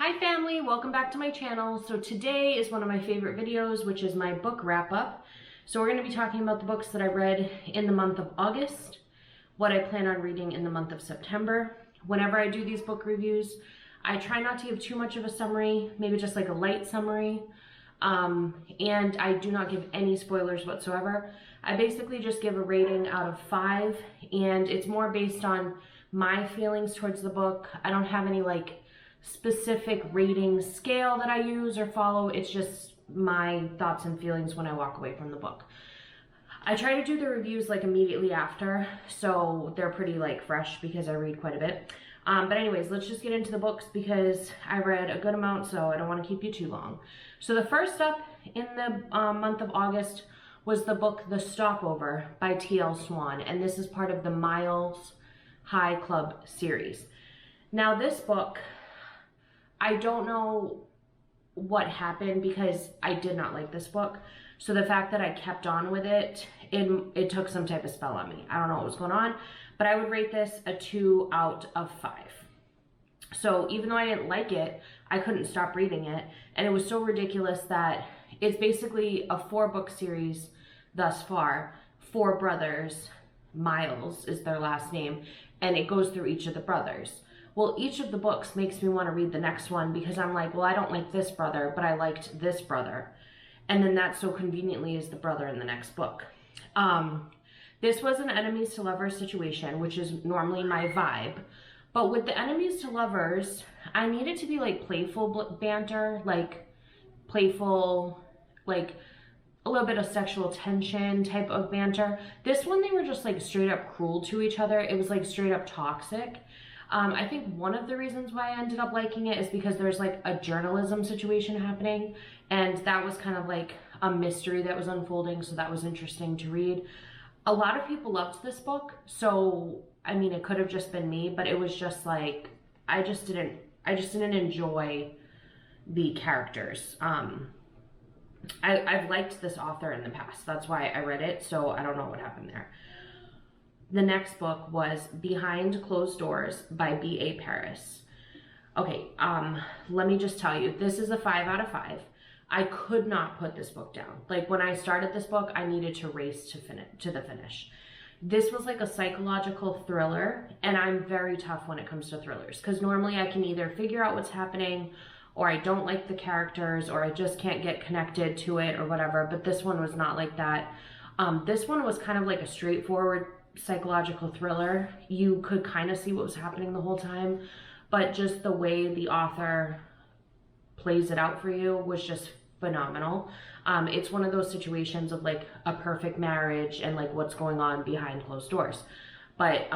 Hi family, welcome back to my channel. So today is one of my favorite videos, which is my book wrap up. So we're going to be talking about the books that I read in the month of August, what I plan on reading in the month of September. Whenever I do these book reviews, I try not to give too much of a summary, maybe just like a light summary. And I do not give any spoilers whatsoever. I basically just give a rating out of 5, and it's more based on my feelings towards the book. I don't have any like specific rating scale that I use or follow. It's just my thoughts and feelings when I walk away from the book. I try to do the reviews like immediately after, so they're pretty like fresh because I read quite a bit. But anyways, let's just get into the books because I read a good amount, so I don't want to keep you too long. So the first up in the month of August was the book The Stopover by T.L. Swan, and this is part of the Miles High Club series. Now this book, I don't know what happened because I did not like this book. So the fact that I kept on with it, it took some type of spell on me. I don't know what was going on, but I would rate this a 2 out of 5. So even though I didn't like it, I couldn't stop reading it. And it was so ridiculous that it's basically a 4-book series thus far. 4 brothers, Miles is their last name, and it goes through each of the brothers. Well, each of the books makes me want to read the next one because I'm like, well, I don't like this brother, but I liked this brother. And then that so conveniently is the brother in the next book. This was an enemies to lovers situation, which is normally my vibe. But with the enemies to lovers, I need it to be like playful banter, like playful, like a little bit of sexual tension type of banter. This one, they were just like straight up cruel to each other. It was like straight up toxic. I think one of the reasons why I ended up liking it is because there's like a journalism situation happening, and that was kind of like a mystery that was unfolding, so that was interesting to read. A lot of people loved this book, so I mean it could have just been me, but it was just like I just didn't enjoy the characters. I've liked this author in the past, that's why I read it, so I don't know what happened there. The next book was Behind Closed Doors by B.A. Paris. Okay, let me just tell you, this is a 5 out of 5. I could not put this book down. Like when I started this book, I needed to race to the finish. This was like a psychological thriller, and I'm very tough when it comes to thrillers because normally I can either figure out what's happening, or I don't like the characters, or I just can't get connected to it or whatever, but this one was not like that. This one was kind of like a straightforward psychological thriller. You could kind of see what was happening the whole time, but just the way the author plays it out for you was just phenomenal. It's one of those situations of like a perfect marriage and like what's going on behind closed doors. But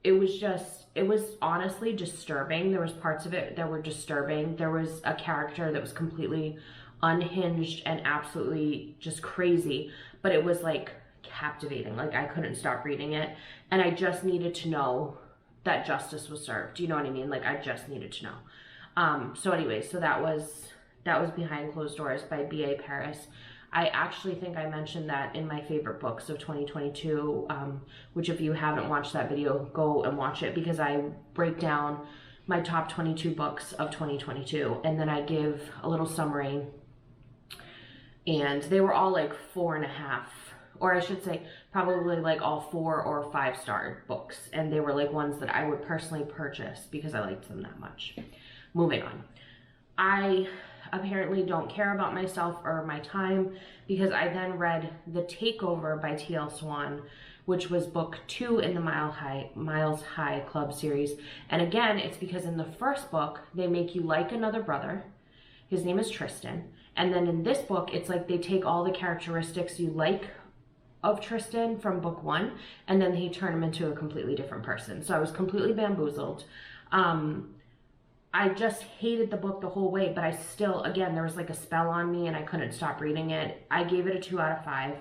it was honestly disturbing. There was parts of it that were disturbing. There was a character that was completely unhinged and absolutely just crazy, but it was like captivating. Like I couldn't stop reading it, and I just needed to know that justice was served. Do you know what I mean? Like I just needed to know. So anyway, so that was Behind Closed Doors by B.A. Paris. I actually think I mentioned that in my favorite books of 2022, which if you haven't watched that video, go and watch it because I break down my top 22 books of 2022, and then I give a little summary, and they were all like 4.5, or I should say probably like all 4 or 5-star books, and they were like ones that I would personally purchase because I liked them that much. Moving on. I apparently don't care about myself or my time because I then read The Takeover by T.L. Swan, which was book 2 in the Miles High Club series. And again, it's because in the first book, they make you like another brother. His name is Tristan. And then in this book, it's like they take all the characteristics you like of Tristan from book 1, and then they turn him into a completely different person. So I was completely bamboozled. I just hated the book the whole way, but I still, again, there was like a spell on me and I couldn't stop reading it. I gave it a 2 out of 5.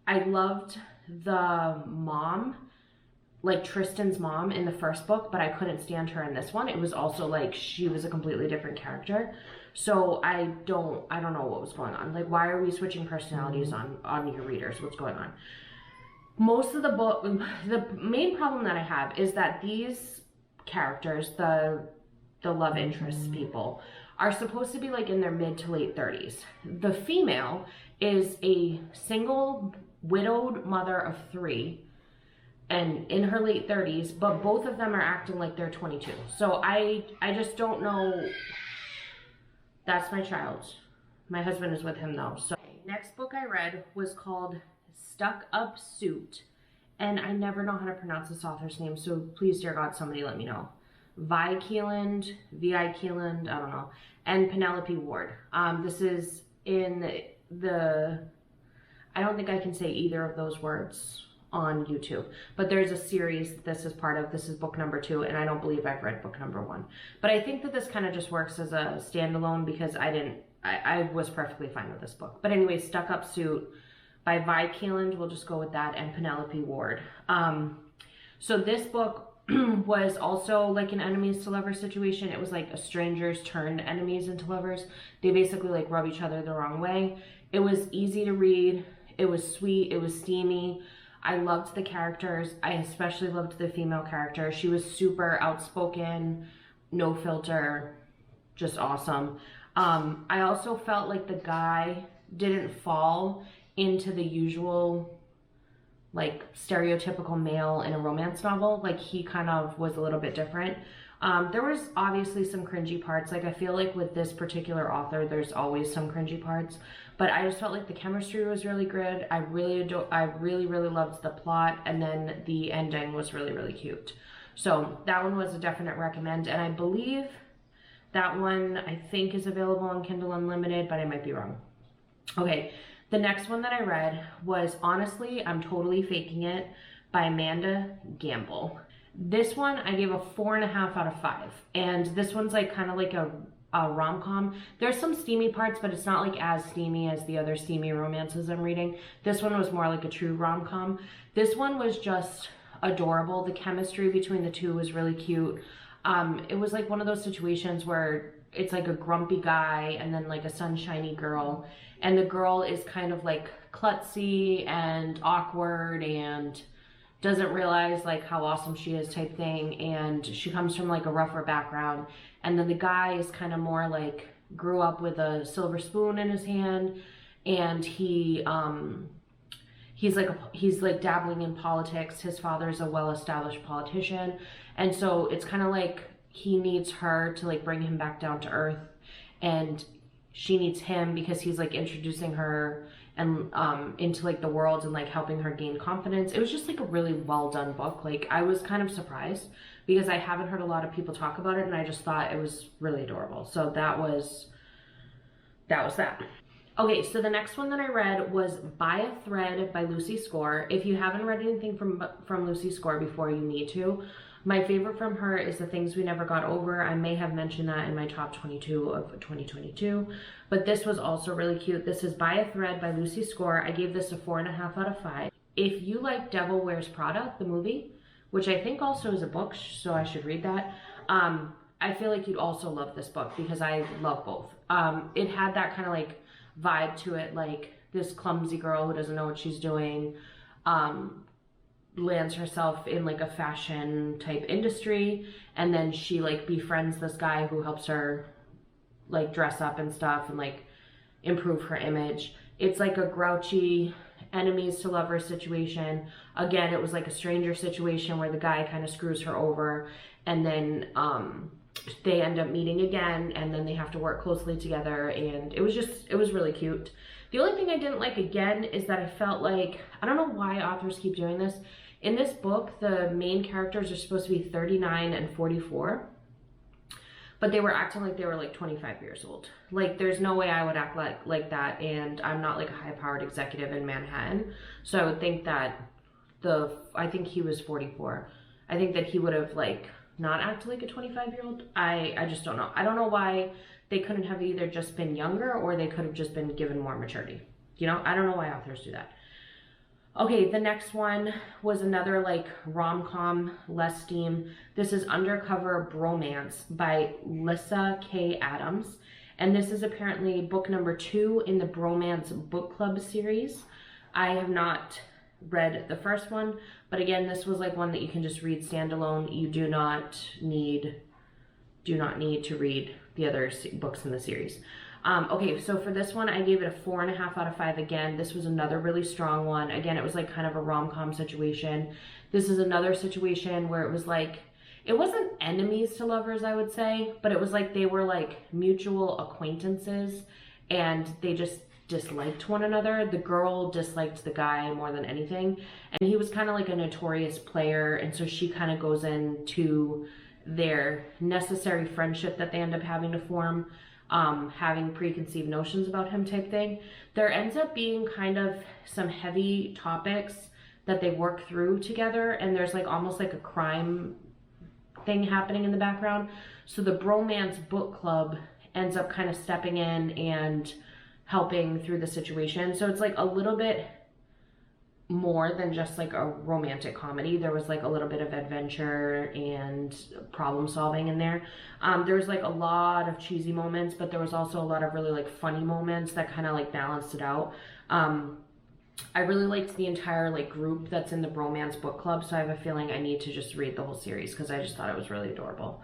I loved the mom, like Tristan's mom in the first book, but I couldn't stand her in this one. It was also like she was a completely different character. So I don't know what was going on. Like, why are we switching personalities on your readers? What's going on? Most of the book, the main problem that I have is that these characters, the the love interest people, are supposed to be like in their mid to late 30s. The female is a single widowed mother of 3 and in her late 30s, but both of them are acting like they're 22. So I just don't know. That's my child. My husband is with him though. So next book I read was called Stuck Up Suit, and I never know how to pronounce this author's name, so please, dear God, somebody let me know. Vi Keeland, V.I. Keeland, I don't know, and Penelope Ward. This is in the, I don't think I can say either of those words on YouTube, but there's a series that this is part of. This is book number 2, and I don't believe I've read book number 1. But I think that this kind of just works as a standalone because I was perfectly fine with this book. But anyway, Stuck Up Suit by Vi Keeland, we'll just go with that, and Penelope Ward. So this book was also like an enemies to lovers situation. It was like a strangers turned enemies into lovers. They basically like rub each other the wrong way. It was easy to read. It was sweet. It was steamy. I loved the characters. I especially loved the female character. She was super outspoken, no filter, just awesome. I also felt like the guy didn't fall into the usual like stereotypical male in a romance novel. Like he kind of was a little bit different. There was obviously some cringy parts. Like I feel like with this particular author, there's always some cringy parts, but I just felt like the chemistry was really good. I really loved the plot, and then the ending was really, really cute. So that one was a definite recommend, and I believe that one I think is available on Kindle Unlimited, but I might be wrong. Okay. The next one that I read was Honestly, I'm Totally Faking It by Amanda Gamble. This one I gave a 4.5 out of 5. And this one's like kind of like a rom-com. There's some steamy parts, but it's not like as steamy as the other steamy romances I'm reading. This one was more like a true rom-com. This one was just adorable. The chemistry between the two was really cute. It was like one of those situations where it's like a grumpy guy and then like a sunshiny girl, and the girl is kind of like klutzy and awkward and doesn't realize like how awesome she is type thing, and she comes from like a rougher background, and then the guy is kind of more like grew up with a silver spoon in his hand, and he's like dabbling in politics. His father's a well-established politician, and so it's kind of like he needs her to like bring him back down to earth, and she needs him because he's like introducing her and into like the world and like helping her gain confidence. It was just like a really well done book. Like I was kind of surprised because I haven't heard a lot of people talk about it, and I just thought it was really adorable. So that was that. Okay, so the next one that I read was By a Thread by Lucy Score. If you haven't read anything from Lucy Score before, you need to. My favorite from her is The Things We Never Got Over. I may have mentioned that in my top 22 of 2022, but this was also really cute. This is By a Thread by Lucy Score. I gave this a 4.5 out of 5. If you like Devil Wears Prada, the movie, which I think also is a book, so I should read that, I feel like you'd also love this book because I love both. It had that kind of like vibe to it, like this clumsy girl who doesn't know what she's doing, lands herself in like a fashion type industry, and then she like befriends this guy who helps her like dress up and stuff and like improve her image. It's like a grouchy enemies to lovers situation. Again, it was like a stranger situation where the guy kind of screws her over, and then they end up meeting again, and then they have to work closely together, and it was really cute. The only thing I didn't like again is that I felt like, I don't know why authors keep doing this. In this book, the main characters are supposed to be 39 and 44, but they were acting like they were like 25 years old. Like there's no way I would act like that, and I'm not like a high-powered executive in Manhattan, so I would think that I think he was 44. I think that he would have like not acted like a 25-year-old. I just don't know. I don't know why they couldn't have either just been younger, or they could have just been given more maturity. You know, I don't know why authors do that. Okay, the next one was another like rom-com, less steam. This is Undercover Bromance by Lissa K. Adams. And this is apparently book number 2 in the Bromance book club series. I have not read the first one, but again, this was like one that you can just read standalone. You do not need do not need to read the other books in the series. Okay, so for this one, I gave it a 4.5 out of 5 again. This was another really strong one. Again, it was like kind of a rom-com situation. This is another situation where it was like, it wasn't enemies to lovers, I would say, but it was like they were like mutual acquaintances and they just disliked one another. The girl disliked the guy more than anything, and he was kind of like a notorious player, and so she kind of goes into their necessary friendship that they end up having to form, having preconceived notions about him type thing. There ends up being kind of some heavy topics that they work through together, and there's like almost like a crime thing happening in the background. So the bromance book club ends up kind of stepping in and helping through the situation. So it's like a little bit more than just like a romantic comedy. There was like a little bit of adventure and problem solving in there. There was like a lot of cheesy moments, but there was also a lot of really like funny moments that kind of like balanced it out. I really liked the entire like group that's in the bromance book club, so I have a feeling I need to just read the whole series because I just thought it was really adorable.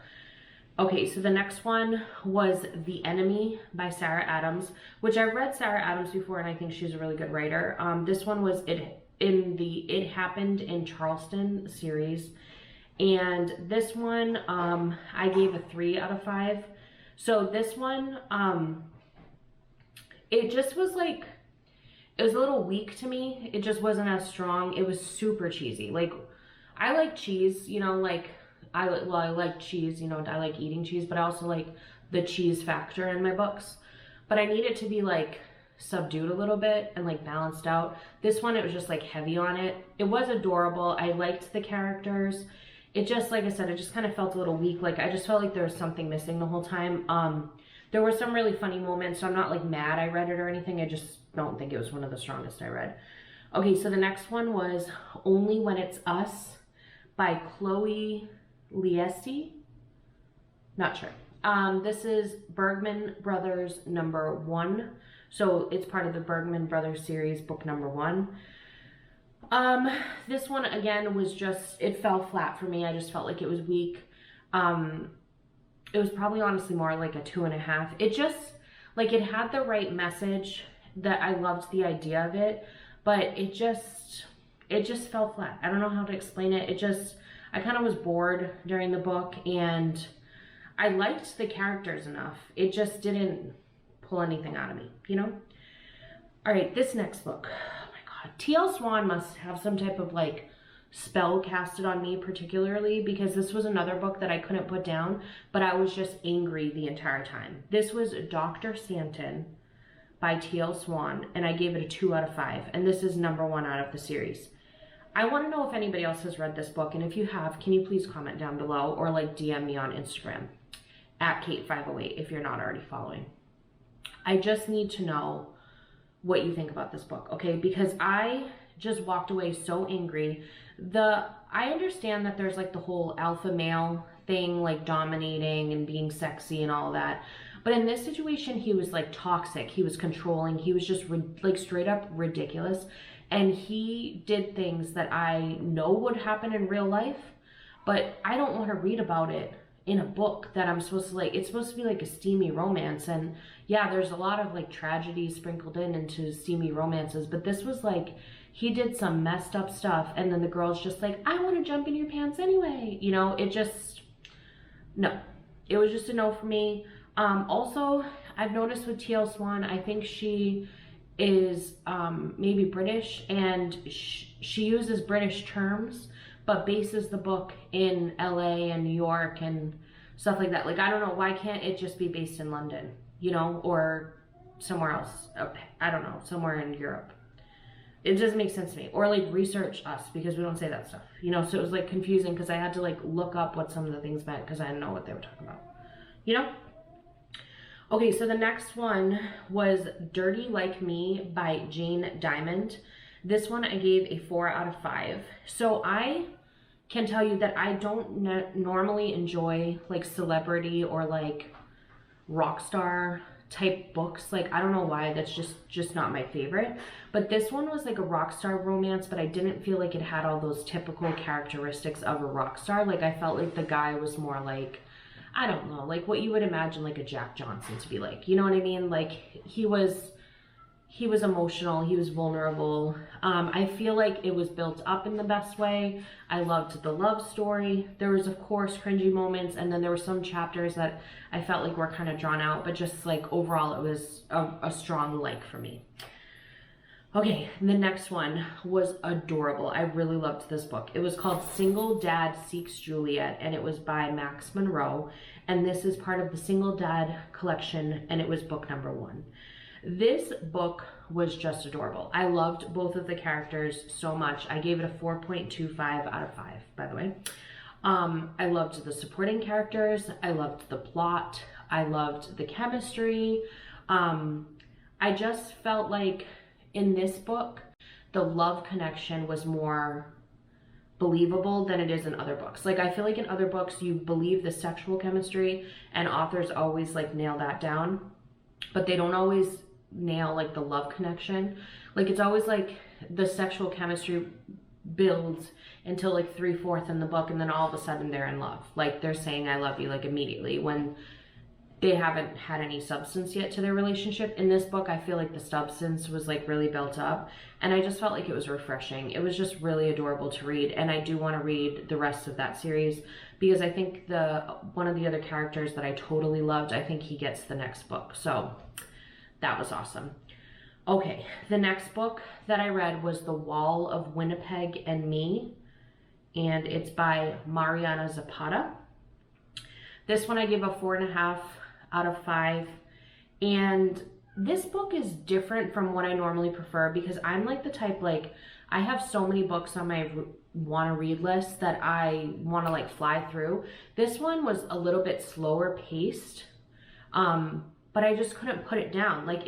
Okay, so the next one was The Enemy by Sarah Adams, which I've read Sarah Adams before and I think she's a really good writer. This one was in the It Happened in Charleston series, and this one I gave a 3 out of 5. So this one, it just was like, it was a little weak to me. It just wasn't as strong. It was super cheesy. Like, I like cheese, you know, like, I like cheese, you know, I like eating cheese, but I also like the cheese factor in my books. But I need it to be like subdued a little bit and like balanced out. This one, it was just like heavy on it. It was adorable. I liked the characters. It just, like I said, it just kind of felt a little weak. Like, I just felt like there was something missing the whole time. There were some really funny moments, so I'm not like mad I read it or anything. I just don't think it was one of the strongest I read. Okay, so the next one was Only When It's Us by Chloe Liesi. Not sure. This is Bergman Brothers #1. So it's part of the Bergman Brothers series, book #1. This one again was just, it fell flat for me. I just felt like it was weak. It was probably honestly more like a 2.5. It just, like, it had the right message that I loved the idea of it, but it just fell flat. I don't know how to explain it. It just, I kind of was bored during the book, and I liked the characters enough. It just didn't pull anything out of me, you know? All right, this next book. Oh my God. T.L. Swan must have some type of like spell casted on me particularly, because this was another book that I couldn't put down, but I was just angry the entire time. This was Dr. Santan by T.L. Swan, and I gave it a 2 out of 5, and this is #1 out of the series. I want to know if anybody else has read this book, and if you have, can you please comment down below or like DM me on Instagram at Kate508 if you're not already following. I just need to know what you think about this book, okay? Because I just walked away so angry. I understand that there's like the whole alpha male thing, like dominating and being sexy and all of that. But in this situation, he was like toxic. He was controlling. He was just like straight up ridiculous. And he did things that I know would happen in real life, but I don't want to read about it in a book that I'm supposed to like, it's supposed to be like a steamy romance. And yeah, there's a lot of like tragedy sprinkled into steamy romances, but this was like, he did some messed up stuff, and then the girl's just like, I want to jump in your pants anyway. You know, it just, no. It was just a no for me. Also, I've noticed with T.L. Swan, I think she is maybe British, and she uses British terms, but bases the book in LA and New York and stuff like that. Like, I don't know, why can't it just be based in London, you know, or somewhere else? I don't know, somewhere in Europe. It doesn't make sense to me. Or like research us, because we don't say that stuff, you know? So it was like confusing because I had to like look up what some of the things meant because I didn't know what they were talking about, you know? Okay, so the next one was Dirty Like Me by Jane Diamond. This one I gave a 4 out of 5. So I can tell you that I don't normally enjoy like celebrity or like rock star type books. Like, I don't know why, that's just not my favorite. But this one was like a rock star romance, but I didn't feel like it had all those typical characteristics of a rock star. Like, I felt like the guy was more like, I don't know, like what you would imagine like a Jack Johnson to be like, you know what I mean? Like he was emotional, he was vulnerable. I feel like it was built up in the best way. I loved the love story. There was of course cringy moments, and then there were some chapters that I felt like were kind of drawn out, but just like overall it was a strong like for me. Okay, the next one was adorable. I really loved this book. It was called Single Dad Seeks Juliet, and it was by Max Monroe, and this is part of the Single Dad collection, and it was book number 1. This book was just adorable. I loved both of the characters so much. I gave it a 4.25 out of 5, by the way. I loved the supporting characters. I loved the plot. I loved the chemistry. I just felt like in this book, the love connection was more believable than it is in other books. Like I feel like in other books, you believe the sexual chemistry and authors always like nail that down, but they don't always nail like the love connection. Like it's always like the sexual chemistry builds until like 3/4 in the book, and then all of a sudden they're in love. Like they're saying I love you like immediately when they haven't had any substance yet to their relationship. In this book, I feel like the substance was like really built up, and I just felt like it was refreshing. It was just really adorable to read, and I do want to read the rest of that series because I think one of the other characters that I totally loved, I think he gets the next book. So that was awesome. Okay, the next book that I read was The Wall of Winnipeg and Me, and it's by Mariana Zapata. This one I gave a 4.5 out of 5, and this book is different from what I normally prefer because I'm like the type, like I have so many books on my want to read list that I want to like fly through. This one was a little bit slower paced, but I just couldn't put it down. Like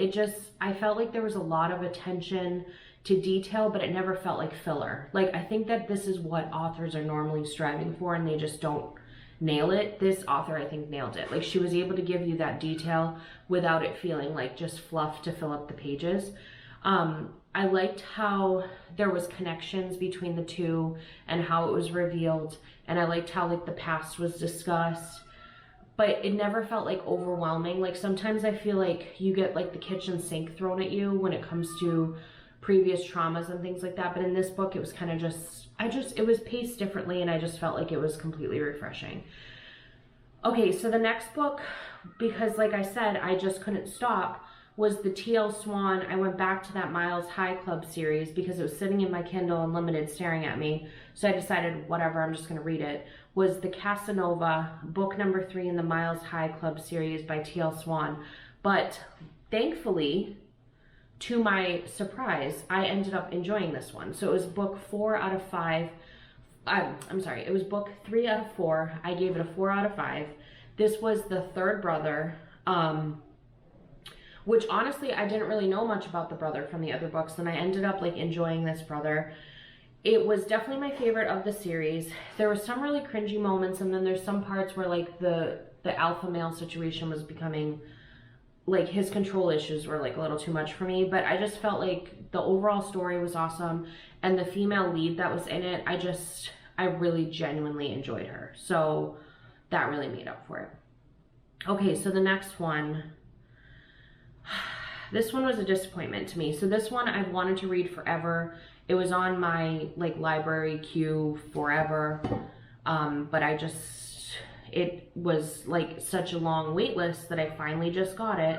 I felt like there was a lot of attention to detail, but it never felt like filler. Like I think that this is what authors are normally striving for, and they just don't nail it. This author, I think, nailed it. Like she was able to give you that detail without it feeling like just fluff to fill up the pages. I liked how there was connections between the two and how it was revealed, and I liked how like the past was discussed, but it never felt like overwhelming. Like sometimes I feel like you get like the kitchen sink thrown at you when it comes to previous traumas and things like that, but in this book it was kind of it was paced differently, and I just felt like it was completely refreshing. Okay, so the next book, because like I said, I just couldn't stop, was the T.L. Swan. I went back to that Miles High Club series because it was sitting in my Kindle Unlimited staring at me, so I decided whatever, I'm just going to read it. Was the Casanova, book number 3 in the Miles High Club series by T.L. Swan, but thankfully, to my surprise, I ended up enjoying this one. So it was book 4 out of 5. I'm sorry, it was book 3 out of 4. I gave it a 4 out of 5. This was the third brother, which honestly, I didn't really know much about the brother from the other books, and I ended up like enjoying this brother. It was definitely my favorite of the series. There were some really cringy moments, and then there's some parts where like the alpha male situation was becoming, like his control issues were like a little too much for me, but I just felt like the overall story was awesome, and the female lead that was in it, I really genuinely enjoyed her. So that really made up for it. Okay, so the next one, this one was a disappointment to me. So this one I've wanted to read forever. It was on my like library queue forever, but it was like such a long wait list that I finally just got it,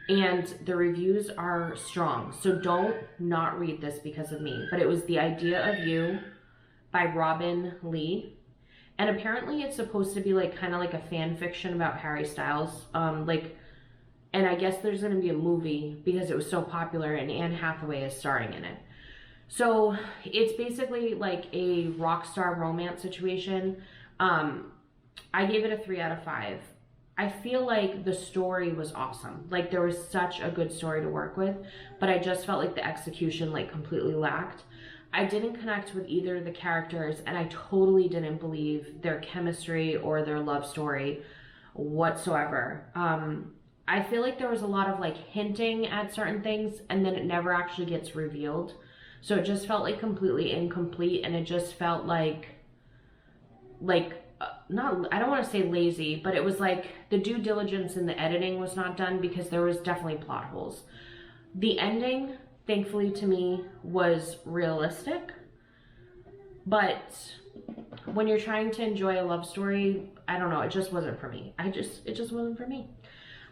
and the reviews are strong, so don't not read this because of me. But it was The Idea of You by Robin Lee, and apparently it's supposed to be like kind of like a fan fiction about Harry Styles, and I guess there's going to be a movie because it was so popular, and Anne Hathaway is starring in it. So it's basically like a rock star romance situation. I gave it a 3 out of 5. I feel like the story was awesome. Like there was such a good story to work with, but I just felt like the execution like completely lacked. I didn't connect with either of the characters, and I totally didn't believe their chemistry or their love story whatsoever. I feel like there was a lot of like hinting at certain things, and then it never actually gets revealed. So it just felt like completely incomplete, and it just felt like I don't want to say lazy, but it was like the due diligence in the editing was not done because there was definitely plot holes. The ending, thankfully to me, was realistic, but when you're trying to enjoy a love story, I don't know, it just wasn't for me. It just wasn't for me.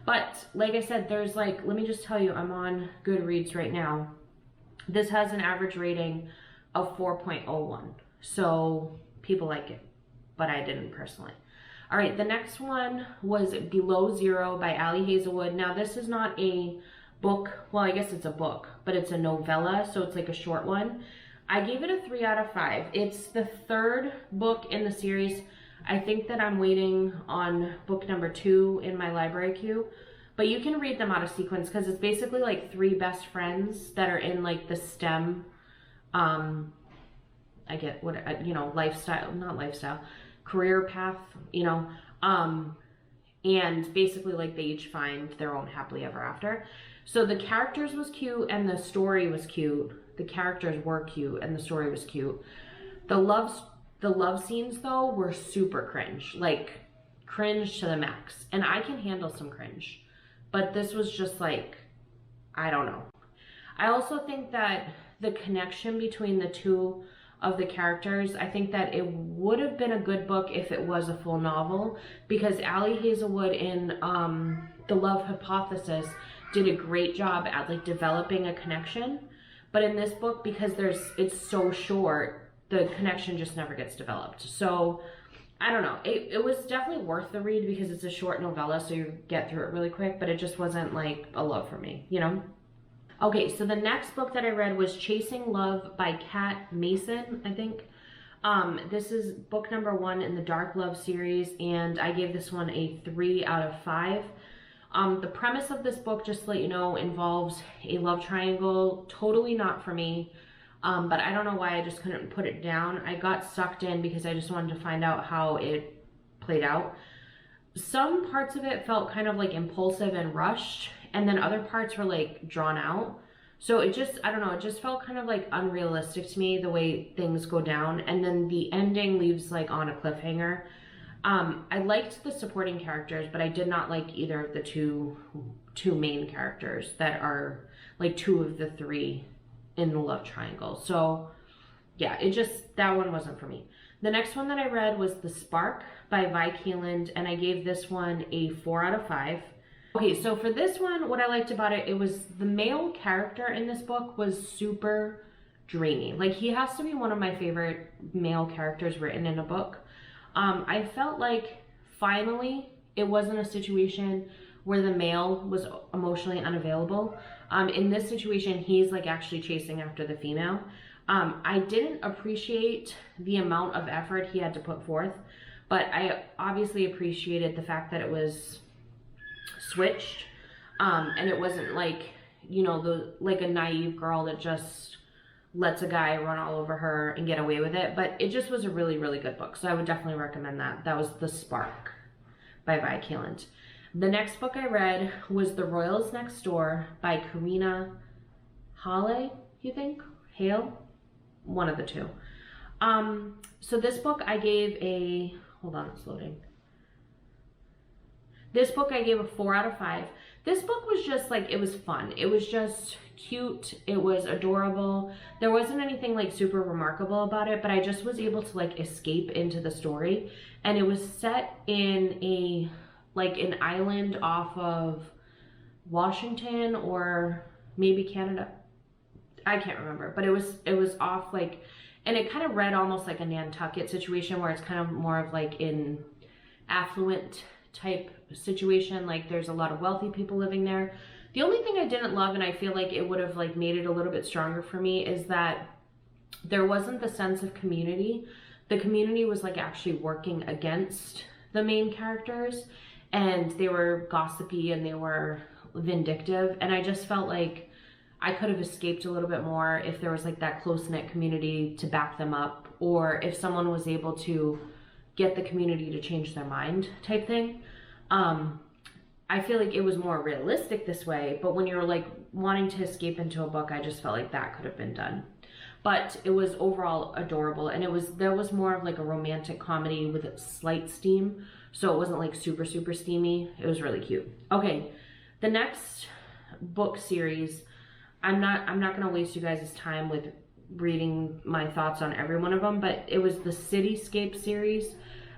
But like I said, there's like, let me just tell you, I'm on Goodreads right now. This has an average rating of 4.01. So people like it, but I didn't personally. All right, the next one was Below Zero by Ali Hazelwood. Now this is not a book, well, I guess it's a book, but it's a novella, so it's like a short one. I gave it a 3 out of 5. It's the third book in the series. I think that I'm waiting on book number 2 in my library queue, but you can read them out of sequence because it's basically like 3 best friends that are in like the STEM, I get what, you know, career path, you know, and basically like they each find their own happily ever after. So the characters was cute and the story was cute. The characters were cute and the story was cute. The love scenes though were super cringe, like cringe to the max. And I can handle some cringe, but this was just like, I don't know. I also think that the connection between the two of the characters, I think that it would have been a good book if it was a full novel, because Ali Hazelwood in The Love Hypothesis did a great job at like developing a connection. But in this book, because it's so short, the connection just never gets developed. So I don't know. It was definitely worth the read because it's a short novella, so you get through it really quick, but it just wasn't like a love for me, you know? Okay, so the next book that I read was Chasing Love by Kat Mason, I think. This is book number 1 in the Dark Love series, and I gave this one a 3 out of 5. The premise of this book, just to let you know, involves a love triangle. Totally not for me, but I don't know why I just couldn't put it down. I got sucked in because I just wanted to find out how it played out. Some parts of it felt kind of like impulsive and rushed, and then other parts were like drawn out. So it just, I don't know, it just felt kind of like unrealistic to me the way things go down. And then the ending leaves like on a cliffhanger. I liked the supporting characters, but I did not like either of the two main characters that are like 2 of the 3 in the love triangle. So yeah, that one wasn't for me. The next one that I read was The Spark by Vi Kaland, and I gave this one a 4 out of 5. Okay, so for this one, what I liked about it, it was the male character in this book was super dreamy. Like, he has to be one of my favorite male characters written in a book. I felt like finally it wasn't a situation where the male was emotionally unavailable. In this situation, he's like actually chasing after the female. I didn't appreciate the amount of effort he had to put forth, but I obviously appreciated the fact that it was switched, and it wasn't like, you know, like a naive girl that just lets a guy run all over her and get away with it. But it just was a really, really good book, so I would definitely recommend that. That was The Spark by Vi Kaland. The next book I read was The Royals Next Door by Karina Hale, you think? Hale? One of the 2. So this book I gave a, hold on, it's loading. This book I gave a 4 out of 5. This book was just like, it was fun. It was just cute. It was adorable. There wasn't anything like super remarkable about it, but I just was able to like escape into the story. And it was set in like an island off of Washington or maybe Canada. I can't remember, but it was off like, and it kind of read almost like a Nantucket situation where it's kind of more of like in affluent type situation, like there's a lot of wealthy people living there. The only thing I didn't love, and I feel like it would have like made it a little bit stronger for me, is that there wasn't the sense of community. The community was like actually working against the main characters, and they were gossipy and they were vindictive, and I just felt like I could have escaped a little bit more if there was like that close-knit community to back them up, or if someone was able to get the community to change their mind type thing. I feel like it was more realistic this way, but when you're like wanting to escape into a book, I just felt like that could have been done. but it was overall adorable. And there was more of like a romantic comedy with slight steam, so it wasn't like super steamy. It was really cute. Okay, the next book series, I'm not gonna waste you guys' time with reading my thoughts on every one of them, but it was the Cityscape series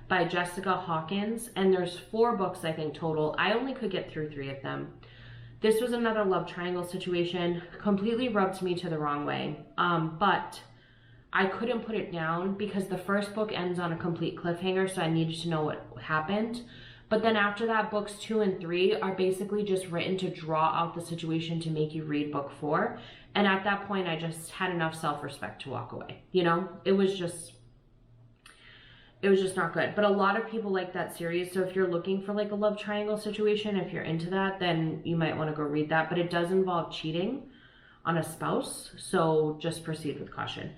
by Jessica Hawkins, and there's 4 books I think total. I only could get through 3 of them. This was another love triangle situation, completely rubbed me to the wrong way, but I couldn't put it down because the first book ends on a complete cliffhanger, so I needed to know what happened. But then after that, books 2 and 3 are basically just written to draw out the situation to make you read book 4. And at that point, I just had enough self-respect to walk away. You know, it was just not good. But a lot of people like that series, so if you're looking for like a love triangle situation, if you're into that, then you might want to go read that. But it does involve cheating on a spouse, so just proceed with caution.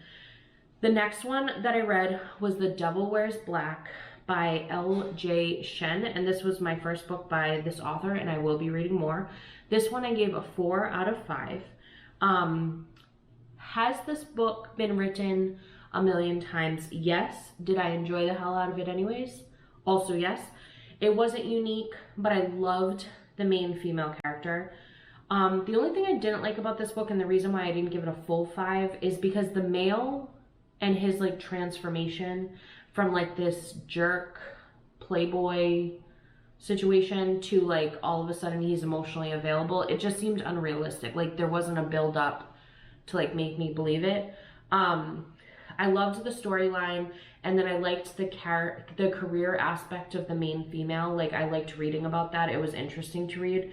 The next one that I read was The Devil Wears Black by L.J. Shen, and this was my first book by this author, and I will be reading more. This one I gave a 4 out of 5. Has this book been written a million times? Yes. Did I enjoy the hell out of it anyways? Also yes. It wasn't unique, but I loved the main female character. The only thing I didn't like about this book, and the reason why I didn't give it a full 5, is because the male and his like transformation from like this jerk playboy situation to like all of a sudden he's emotionally available, it just seemed unrealistic. Like there wasn't a build up to like make me believe it. I loved the storyline, and then I liked the career aspect of the main female. Like I liked reading about that. It was interesting to read.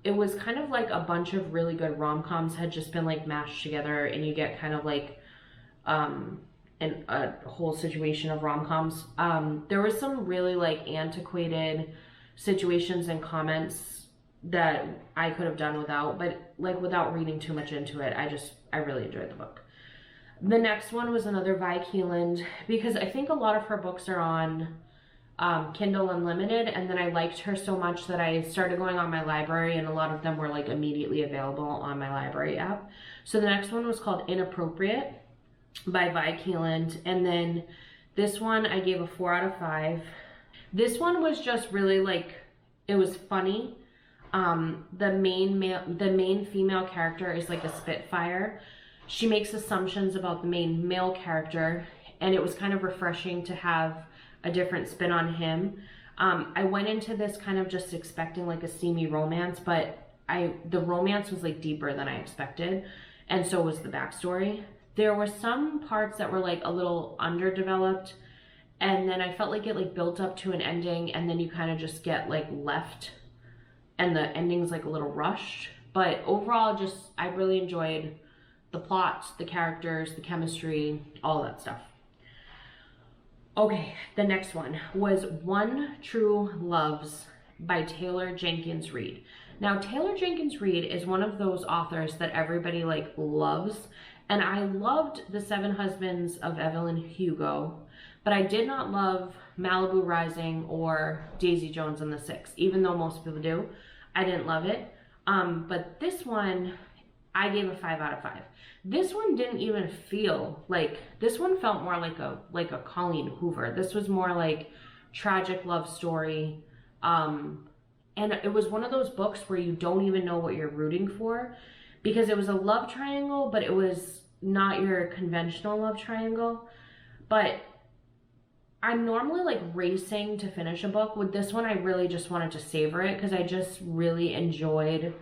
It was kind of like a bunch of really good rom-coms had just been like mashed together, and you get kind of like a whole situation of rom-coms. There was some really like antiquated situations and comments that I could have done without, but like without reading too much into it, I really enjoyed the book. The next one was another Vi Keeland, because I think a lot of her books are on Kindle Unlimited, and then I liked her so much that I started going on my library, and a lot of them were like immediately available on my library app. So the next one was called Inappropriate by Vi Keeland, and then this one I gave a 4 out of 5. This one was just really like, it was funny. The main female character is like a spitfire. She makes assumptions about the main male character, and it was kind of refreshing to have a different spin on him. I went into this kind of just expecting like a steamy romance, but the romance was like deeper than I expected, and so was the backstory. There were some parts that were like a little underdeveloped, and then I felt like it like built up to an ending, and then you kind of just get like left, and the ending's like a little rushed. But overall, just I really enjoyed the plot, the characters, the chemistry, all that stuff. Okay, the next one was One True Loves by Taylor Jenkins Reid. Now, Taylor Jenkins Reid is one of those authors that everybody like loves, and I loved The 7 Husbands of Evelyn Hugo, but I did not love Malibu Rising or Daisy Jones and the Six, even though most people do. I didn't love it, but this one I gave a 5 out of 5. This one didn't even feel like, this one felt more like a Colleen Hoover. This was more like tragic love story. And it was one of those books where you don't even know what you're rooting for, because it was a love triangle, but it was not your conventional love triangle. But I'm normally like racing to finish a book. With this one, I really just wanted to savor it, because I just really enjoyed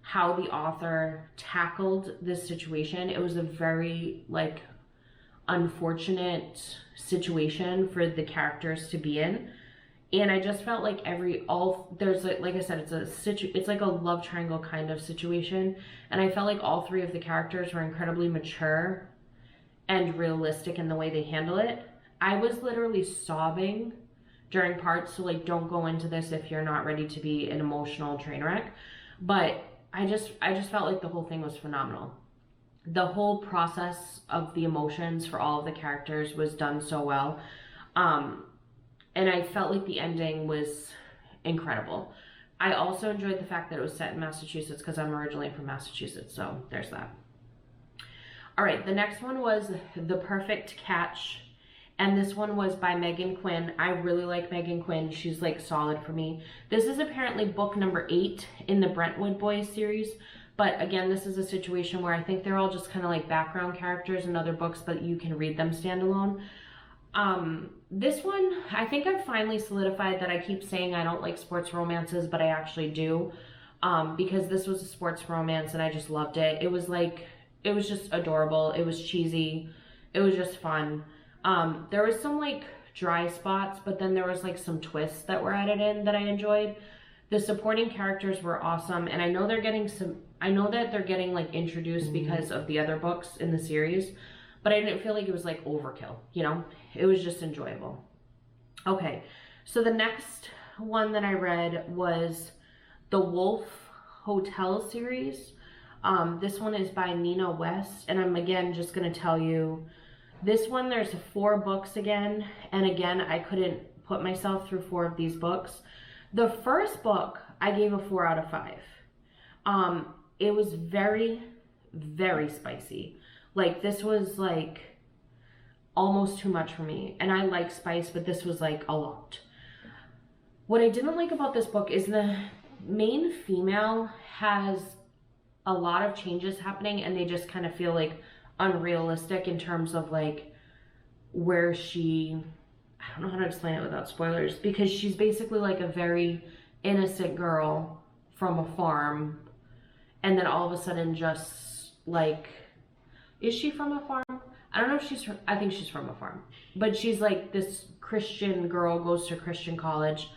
how the author tackled this situation. It was a very like unfortunate situation for the characters to be in, and I just felt like there's like I said, it's like a love triangle kind of situation, and I felt like all 3 of the characters were incredibly mature and realistic in the way they handle it. I was literally sobbing during parts, so like don't go into this if you're not ready to be an emotional train wreck, but I just felt like the whole thing was phenomenal. The whole process of the emotions for all of the characters was done so well. And I felt like the ending was incredible. I also enjoyed the fact that it was set in Massachusetts, because I'm originally from Massachusetts, so there's that. All right, the next one was The Perfect Catch. And this one was by Megan Quinn. I really like Megan Quinn. She's like solid for me. This is apparently book number 8 in the Brentwood Boys series. But again, this is a situation where I think they're all just kind of like background characters in other books, but you can read them standalone. This one, I think I've finally solidified that I keep saying I don't like sports romances, but I actually do. Because this was a sports romance and I just loved it. It was just adorable. It was cheesy. It was just fun. There was some like dry spots, but then there was like some twists that were added in that I enjoyed. The supporting characters were awesome, and I know that they're getting like introduced because of the other books in the series, but I didn't feel like it was like overkill, you know? It was just enjoyable. Okay, so the next one that I read was the Wolf Hotel series. This one is by Nina West, and I'm again just gonna tell you, this one, there's 4 books again, and again, I couldn't put myself through 4 of these books. The first book, I gave a 4 out of 5. It was very, very spicy. Like, this was like almost too much for me, and I like spice, but this was like a lot. What I didn't like about this book is the main female has a lot of changes happening, and they just kind of feel like unrealistic in terms of like where she, I don't know how to explain it without spoilers, because she's basically like a very innocent girl from a farm, and then all of a sudden just like, is she from a farm? I don't know if she's from, I think she's from a farm, but she's like this Christian girl, goes to Christian college,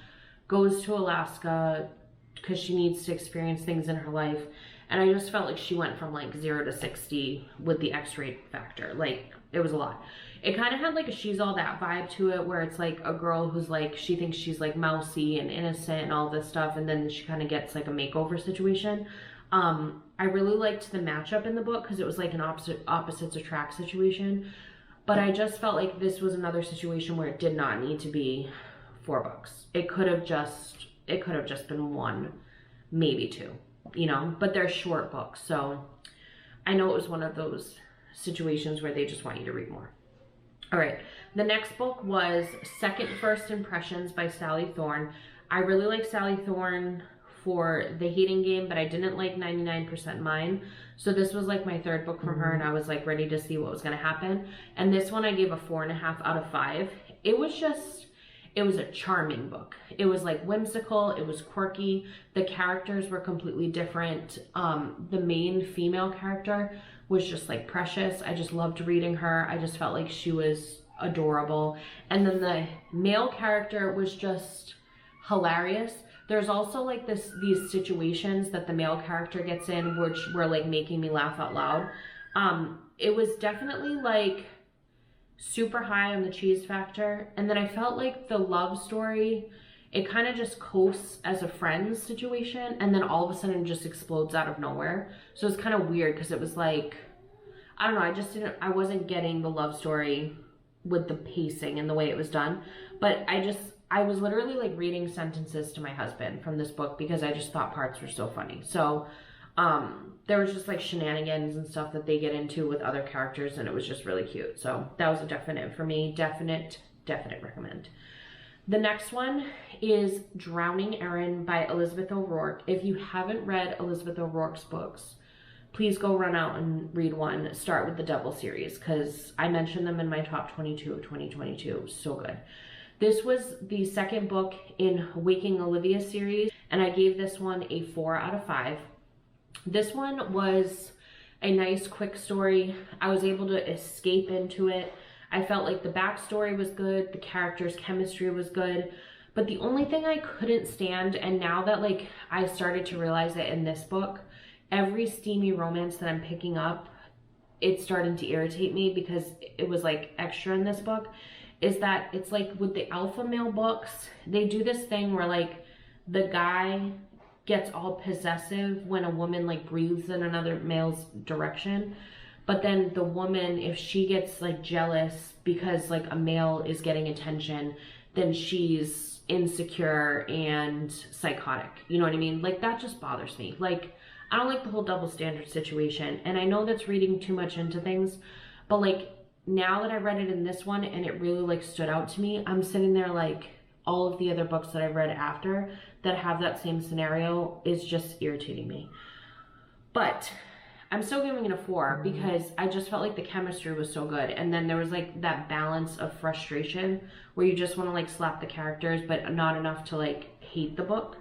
goes to Alaska because she needs to experience things in her life. And I just felt like she went from like 0 to 60 with the X-ray factor. Like, it was a lot. It kind of had like a She's All That vibe to it, where it's like a girl who's like, she thinks she's like mousy and innocent and all this stuff, and then she kind of gets like a makeover situation. I really liked the matchup in the book because it was like an opposites attract situation. But I just felt like this was another situation where it did not need to be 4 books. It could have just been 1, maybe 2. You know, but they're short books, so I know it was one of those situations where they just want you to read more. All right, the next book was Second First Impressions by Sally Thorne. I really like Sally Thorne for The Hating Game, but I didn't like 99% Mine, so this was like my 3rd book from her, and I was like ready to see what was going to happen. And this one I gave a 4.5 out of 5. It was a charming book. It was like whimsical, it was quirky, the characters were completely different. The main female character was just like precious. I just loved reading her. I just felt like she was adorable. And then the male character was just hilarious. There's also like these situations that the male character gets in which were like making me laugh out loud. It was definitely like super high on the cheese factor, and then I felt like the love story, it kind of just coasts as a friends situation, and then all of a sudden just explodes out of nowhere. So it's kind of weird because it was like, I don't know, I wasn't getting the love story with the pacing and the way it was done. But I was literally like reading sentences to my husband from this book because I just thought parts were so funny. So there was just like shenanigans and stuff that they get into with other characters, and it was just really cute. So that was a definite for me. Definite recommend. The next one is Drowning Erin by Elizabeth O'Rourke. If you haven't read Elizabeth O'Rourke's books, please go run out and read one. Start with the Devil series, because I mentioned them in my top 22 of 2022. So good. This was the 2nd book in Waking Olivia series, and I gave this one a 4 out of 5. This one was a nice quick story. I was able to escape into it. I felt like the backstory was good, the characters' chemistry was good, but the only thing I couldn't stand, and now that like I started to realize it in this book, every steamy romance that I'm picking up, it's starting to irritate me because it was like extra in this book, is that it's like with the alpha male books, they do this thing where like the guy gets all possessive when a woman like breathes in another male's direction, but then the woman, if she gets like jealous because like a male is getting attention, then she's insecure and psychotic. You know what I mean? Like, that just bothers me. Like, I don't like the whole double standard situation. And I know that's reading too much into things, but like now that I read it in this one and it really like stood out to me, I'm sitting there like all of the other books that I read after that have that same scenario is just irritating me. But I'm still giving it a 4 because I just felt like the chemistry was so good. And then there was like that balance of frustration where you just want to like slap the characters, but not enough to like hate the book.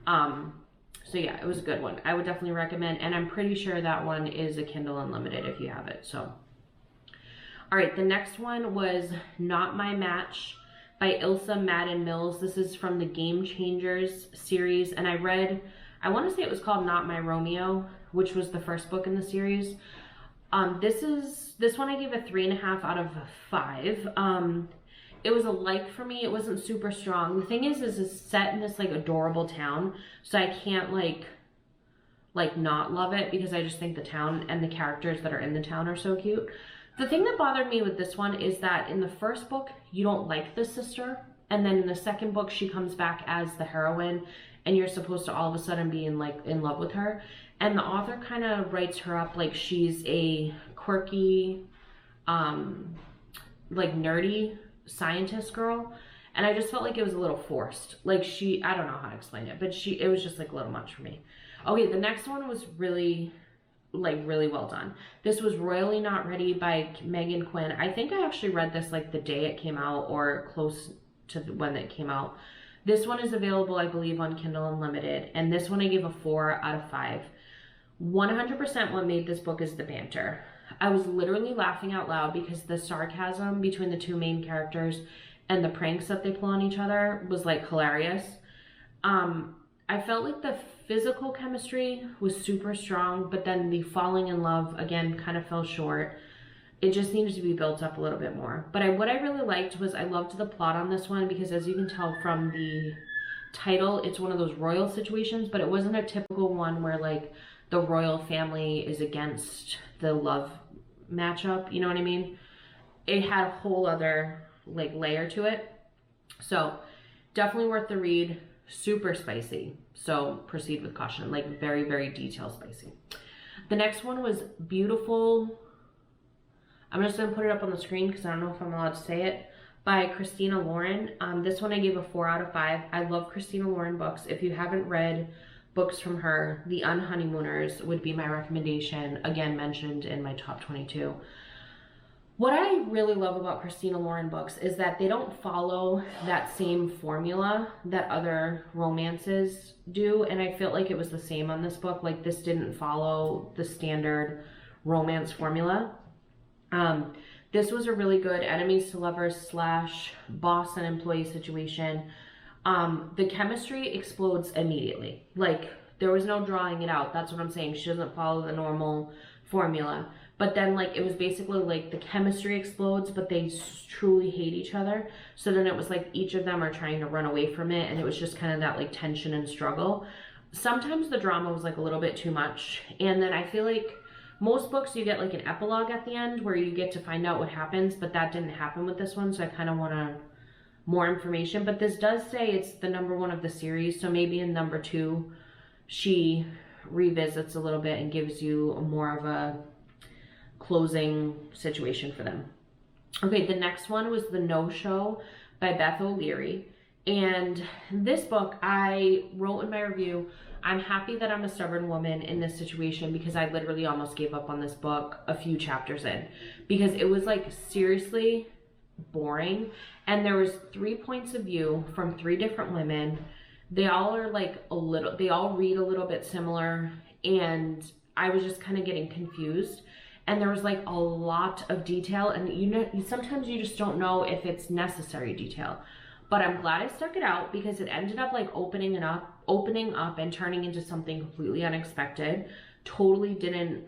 So yeah, it was a good one. I would definitely recommend, and I'm pretty sure that one is a Kindle Unlimited if you have it. So, all right, the next one was Not My Match by Ilsa Madden Mills. This is from the Game Changers series, and I want to say it was called Not My Romeo, which was the first book in the series. This one I gave a 3.5 out of 5. It was a like for me. It wasn't super strong. The thing is it's set in this like adorable town, so I can't like not love it because I just think the town and the characters that are in the town are so cute. The thing that bothered me with this one is that in the first book you don't like the sister, and then in the second book she comes back as the heroine and you're supposed to all of a sudden be in love with her, and the author kind of writes her up like she's a quirky like nerdy scientist girl, and I just felt like it was a little forced. Like I don't know how to explain it, but it was just like a little much for me. Okay, the next one was really well done. This was Royally Not Ready by Megan Quinn. I think I actually read this like the day it came out or close to when it came out. This one is available, I believe, on Kindle Unlimited, and this one I gave a 4 out of 5. 100% what made this book is the banter. I was literally laughing out loud because the sarcasm between the two main characters and the pranks that they pull on each other was like hilarious. I felt like the physical chemistry was super strong, but then the falling in love again kind of fell short. It just needed to be built up a little bit more. But what I really liked was I loved the plot on this one because, as you can tell from the title, it's one of those royal situations, but it wasn't a typical one where like the royal family is against the love matchup, you know what I mean? It had a whole other like layer to it. So definitely worth the read. Super spicy, so proceed with caution. Like very, very detailed spicy. The next one was Beautiful. I'm just gonna put it up on the screen because I don't know if I'm allowed to say it, by Christina Lauren. This one I gave a 4 out of 5. I love Christina Lauren books. If you haven't read books from her, The Unhoneymooners would be my recommendation, again mentioned in my top 22. What I really love about Christina Lauren books is that they don't follow that same formula that other romances do, and I felt like it was the same on this book. Like this didn't follow the standard romance formula. This was a really good enemies to lovers / boss and employee situation. The chemistry explodes immediately. Like there was no drawing it out. That's what I'm saying. She doesn't follow the normal formula. But then like it was basically like the chemistry explodes, but they truly hate each other. So then it was like each of them are trying to run away from it, and it was just kind of that like tension and struggle. Sometimes the drama was like a little bit too much, and then I feel like most books you get like an epilogue at the end where you get to find out what happens, but that didn't happen with this one, so I kind of want more information. But this does say it's the #1 of the series, so maybe in #2 she revisits a little bit and gives you more of a closing situation for them. Okay, the next one was The No-Show by Beth O'Leary. And this book, I wrote in my review, I'm happy that I'm a stubborn woman in this situation because I literally almost gave up on this book a few chapters in because it was like seriously boring. And there was 3 points of view from 3 different women. They all are like they all read a little bit similar, and I was just kind of getting confused. And there was like a lot of detail, and you know, sometimes you just don't know if it's necessary detail. But I'm glad I stuck it out because it ended up like opening up and turning into something completely unexpected. Totally didn't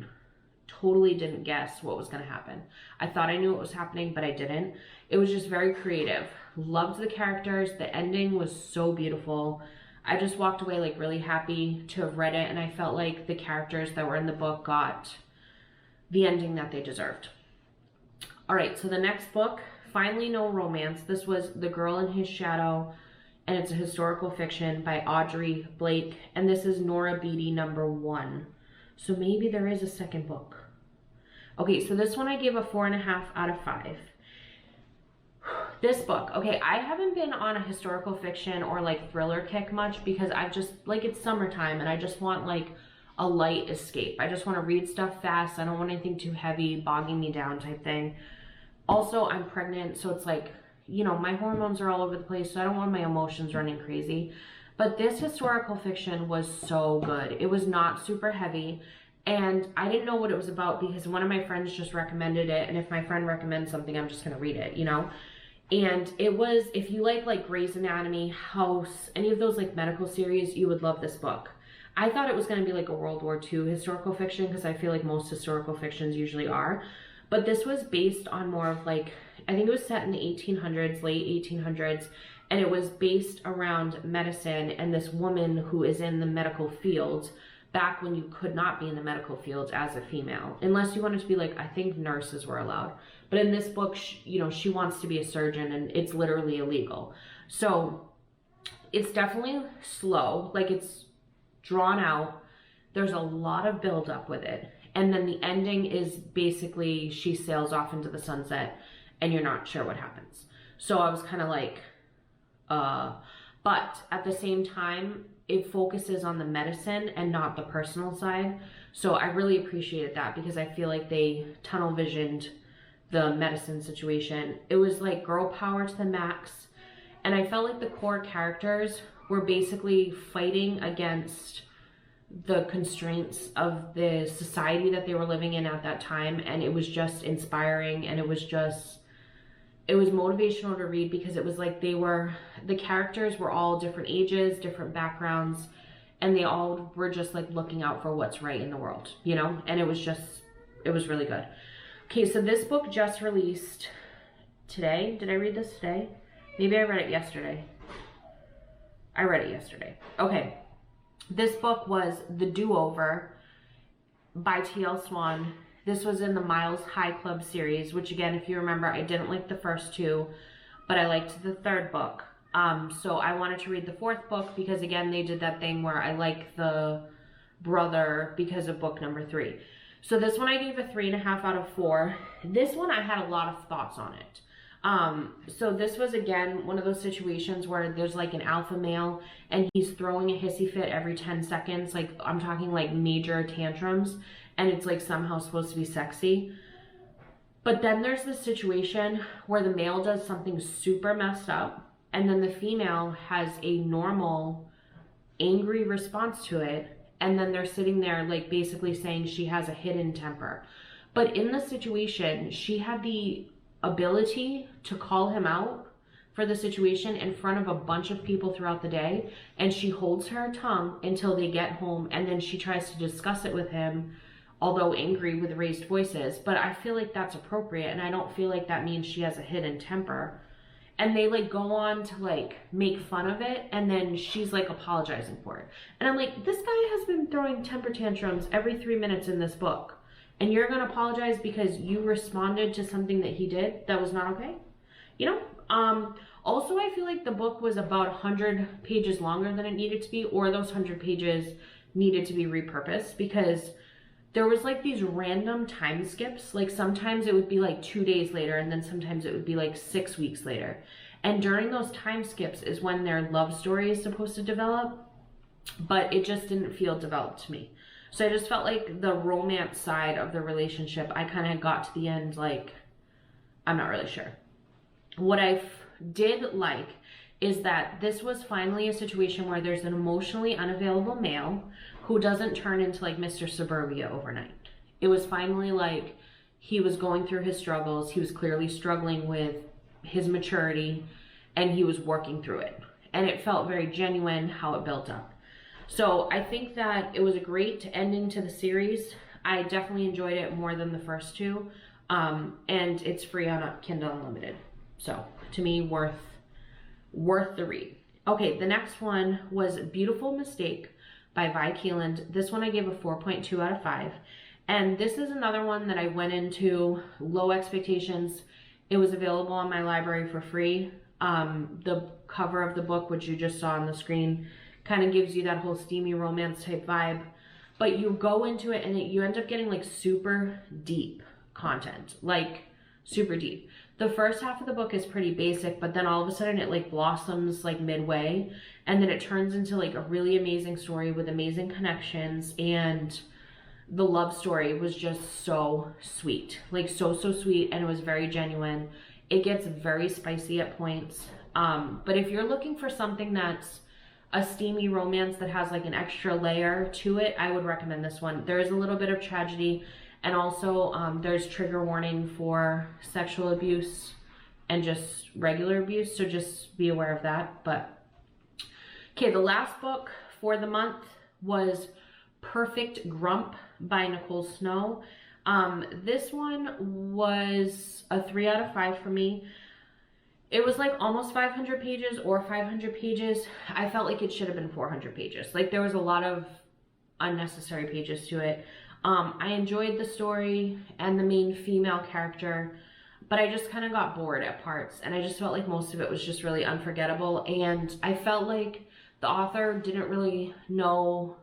guess what was gonna happen. I thought I knew what was happening, but I didn't. It was just very creative. Loved the characters. The ending was so beautiful. I just walked away like really happy to have read it, and I felt like the characters that were in the book got the ending that they deserved. All right, so the next book, Finally No Romance. This was The Girl in His Shadow, and it's a historical fiction by Audrey Blake, and this is Nora Beatty #1. So maybe there is a second book. Okay, so this one I gave a 4.5 out of 5. This book, okay, I haven't been on a historical fiction or like thriller kick much because I've just, like, it's summertime and I just want like a light escape. I just want to read stuff fast. I don't want anything too heavy, bogging me down type thing. Also, I'm pregnant, so it's like, you know, my hormones are all over the place, so I don't want my emotions running crazy. But this historical fiction was so good. It was not super heavy, and I didn't know what it was about because one of my friends just recommended it, and if my friend recommends something, I'm just going to read it, you know? And it was, if you like Grey's Anatomy, House, any of those like medical series, you would love this book. I thought it was going to be like a World War II historical fiction because I feel like most historical fictions usually are. But this was based on more of like, I think it was set in the 1800s, late 1800s, and it was based around medicine and this woman who is in the medical field back when you could not be in the medical field as a female, unless you wanted to be like, I think nurses were allowed. But in this book, you know, she wants to be a surgeon and it's literally illegal. So it's definitely slow, like it's drawn out. There's a lot of buildup with it. And then the ending is basically she sails off into the sunset and you're not sure what happens. So I was kind of like, but at the same time, it focuses on the medicine and not the personal side. So I really appreciated that because I feel like they tunnel visioned the medicine situation. It was like girl power to the max. And I felt like the core characters were basically fighting against the constraints of the society that they were living in at that time, and it was just inspiring, and it was motivational to read because it was like the characters were all different ages, different backgrounds, and they all were just like looking out for what's right in the world, you know? And it was really good. Okay, so this book just released today. Did I read this today? Maybe I read it yesterday. I read it yesterday. Okay. This book was The DoOver by T.L. Swan. This was in the Miles High Club series, which again, if you remember, I didn't like the first two, but I liked the third book. So I wanted to read the fourth book because again, they did that thing where I like the brother because of book number 3. So this one I gave a 3.5 out of 4. This one I had a lot of thoughts on it. So this was again one of those situations where there's like an alpha male and he's throwing a hissy fit every 10 seconds. Like I'm talking like major tantrums, and it's like somehow supposed to be sexy. But then there's this situation where the male does something super messed up and then the female has a normal angry response to it. And then they're sitting there like basically saying she has a hidden temper. But in the situation, she had the ability to call him out for the situation in front of a bunch of people throughout the day, and she holds her tongue until they get home, and then she tries to discuss it with him, although angry with raised voices. But I feel like that's appropriate, and I don't feel like that means she has a hidden temper. And they like go on to like make fun of it, and then she's like apologizing for it. And I'm like, this guy has been throwing temper tantrums every 3 minutes in this book, and you're gonna apologize because you responded to something that he did that was not okay? You know? Also, I feel like the book was about 100 pages longer than it needed to be, or those 100 pages needed to be repurposed because there was like these random time skips. Like sometimes it would be like 2 days later, and then sometimes it would be like 6 weeks later. And during those time skips is when their love story is supposed to develop, but it just didn't feel developed to me. So I just felt like the romance side of the relationship, I kind of got to the end like, I'm not really sure. What I did like is that this was finally a situation where there's an emotionally unavailable male who doesn't turn into like Mr. Suburbia overnight. It was finally like he was going through his struggles. He was clearly struggling with his maturity and he was working through it. And it felt very genuine how it built up. So I think that it was a great ending to the series. I definitely enjoyed it more than the first two. And it's free on Kindle Unlimited. So to me, worth the read. Okay, the next one was Beautiful Mistake by Vi Keeland. This one I gave a 4.2 out of 5. And this is another one that I went into low expectations. It was available on my library for free. The cover of the book, which you just saw on the screen, kind of gives you that whole steamy romance type vibe. but you go into it and you end up getting like super deep content, like super deep. The first half of the book is pretty basic, but then all of a sudden it like blossoms like midway, and then it turns into like a really amazing story with amazing connections, and the love story was just so sweet, like so sweet, and it was very genuine. It gets very spicy at points, but if you're looking for something that's a steamy romance that has like an extra layer to it, I would recommend this one. There is a little bit of tragedy, and also there's trigger warning for sexual abuse and just regular abuse, so just be aware of that. But okay, the last book for the month was Perfect Grump by Nicole Snow. This one was a 3 out of 5 for me. It was like almost 500 pages or 500 pages. I felt like it should have been 400 pages. Like there was a lot of unnecessary pages to it. I enjoyed the story and the main female character, but I just kind of got bored at parts, and I just felt like most of it was just really unforgettable, and I felt like the author didn't really know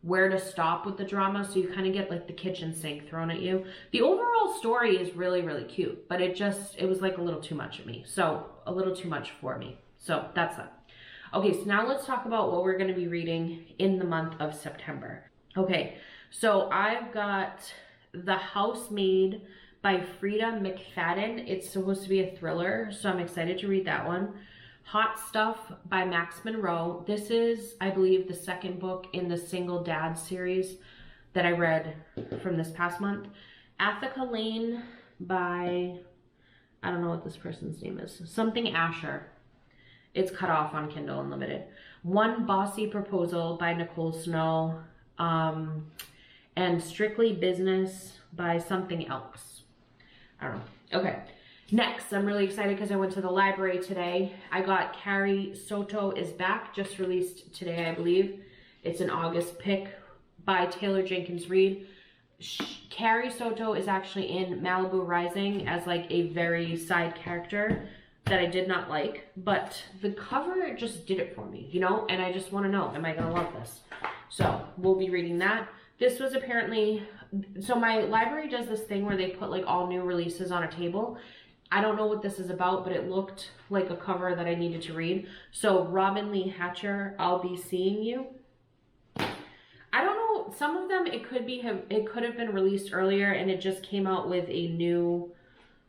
where to stop with the drama, so you kind of get like the kitchen sink thrown at you. The overall story is really cute, but it was like a little too much of me, so a little too much for me. So that's that. Okay, so now let's talk about what we're going to be reading in the month of September. Okay, so I've got The Housemaid by Frida McFadden. It's supposed to be a thriller, so I'm excited to read that one. Hot Stuff by Max Monroe. This is, I believe, the second book in the Single Dad series that I read from this past month. Attica Lane by, I don't know what this person's name is, something Asher. It's cut off on Kindle Unlimited. One Bossy Proposal by Nicole Snow. And Strictly Business by something else. I don't know. Okay. Next, I'm really excited because I went to the library today. I got Carrie Soto Is Back, just released today, I believe. It's an August pick by Taylor Jenkins Reid. Carrie Soto is actually in Malibu Rising as like a very side character that I did not like, but the cover just did it for me, you know, and I just want to know, am I going to love this? So we'll be reading that. This was apparently, so my library does this thing where they put like all new releases on a table. I don't know what this is about, but it looked like a cover that I needed to read. So Robin Lee Hatcher, I'll Be Seeing You. I don't know, some of them it could have been released earlier and it just came out with a new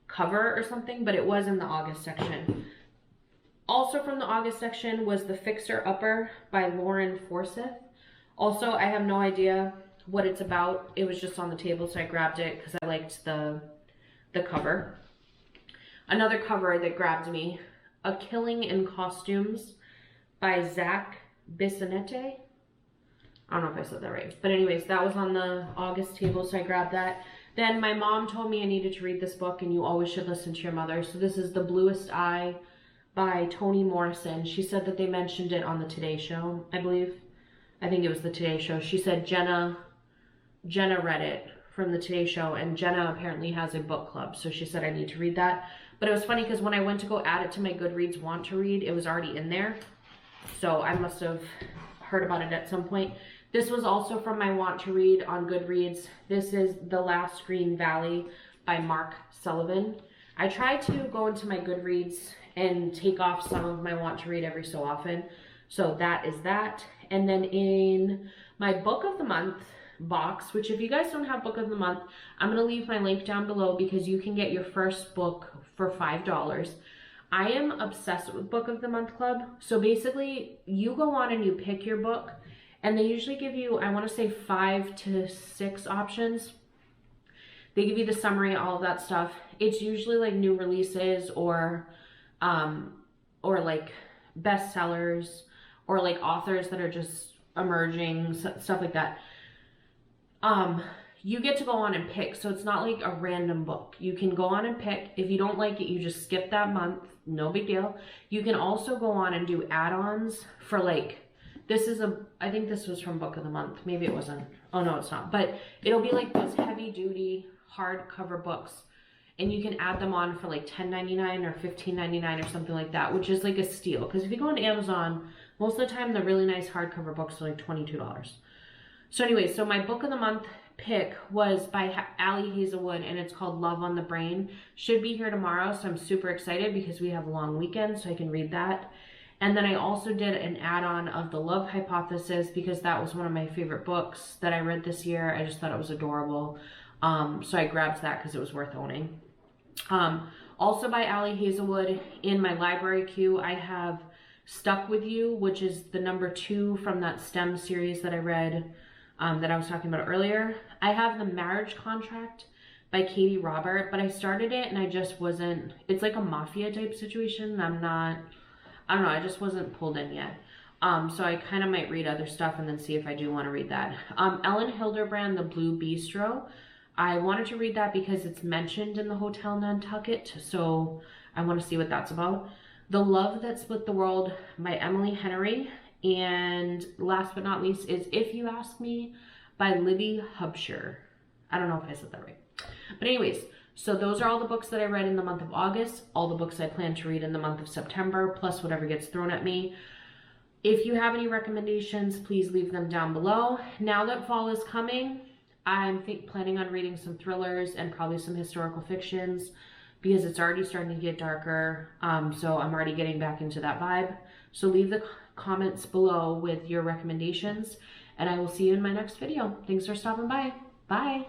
cover or something, but it was in the August section. Also from the August section was The Fixer Upper by Lauren Forsyth. Also, I have no idea what it's about. It was just on the table, so I grabbed it because I liked the cover. Another cover that grabbed me, A Killing in Costumes by Zach Bissonette. I don't know if I said that right. But anyways, that was on the August table, so I grabbed that. Then my mom told me I needed to read this book, and you always should listen to your mother. So this is The Bluest Eye by Toni Morrison. She said that they mentioned it on the Today Show, I believe. I think it was the Today Show. She said Jenna read it from the Today Show, and Jenna apparently has a book club, so she said I need to read that. But it was funny because when I went to go add it to my Goodreads Want to Read, it was already in there. So I must have heard about it at some point. This was also from my Want to Read on Goodreads. This is The Last Green Valley by Mark Sullivan. I try to go into my Goodreads and take off some of my Want to Read every so often. So that is that. And then in my Book of the Month box, which if you guys don't have Book of the Month, I'm going to leave my link down below because you can get your first book for $5. I am obsessed with Book of the Month Club. So basically, you go on and you pick your book, and they usually give you, I want to say 5 to 6 options. They give you the summary, all of that stuff. It's usually like new releases or like bestsellers or like authors that are just emerging, stuff like that. You get to go on and pick, so it's not like a random book. You can go on and pick. If you don't like it, you just skip that month, no big deal. You can also go on and do add-ons for like, I think this was from Book of the Month. Maybe it wasn't. Oh no, it's not. But it'll be like those heavy-duty hardcover books, and you can add them on for like $10.99 or $15.99 or something like that, which is like a steal. Because if you go on Amazon, most of the time the really nice hardcover books are like $22. So anyway, so my book of the month pick was by Ali Hazelwood, and it's called Love on the Brain. Should be here tomorrow, so I'm super excited because we have a long weekend, so I can read that. And then I also did an add-on of The Love Hypothesis because that was one of my favorite books that I read this year. I just thought it was adorable. So I grabbed that because it was worth owning. Also by Ali Hazelwood, in my library queue, I have Stuck With You, which is the #2 from that STEM series that I read, that I was talking about earlier. I have The Marriage Contract by Katie Robert, but I started it and I just wasn't, it's like a mafia type situation. I don't know, I just wasn't pulled in yet. So I kind of might read other stuff and then see if I do want to read that. Ellen Hilderbrand, The Blue Bistro. I wanted to read that because it's mentioned in the Hotel Nantucket, so I want to see what that's about. The Love That Split the World by Emily Henry. And last but not least is If You Ask Me by Libby Hubsher. I don't know if I said that right. But anyways, so those are all the books that I read in the month of August, all the books I plan to read in the month of September, plus whatever gets thrown at me. If you have any recommendations, please leave them down below. Now that fall is coming, I'm planning on reading some thrillers and probably some historical fictions because it's already starting to get darker. So I'm already getting back into that vibe. So leave the comments below with your recommendations and I will see you in my next video. Thanks for stopping by. Bye.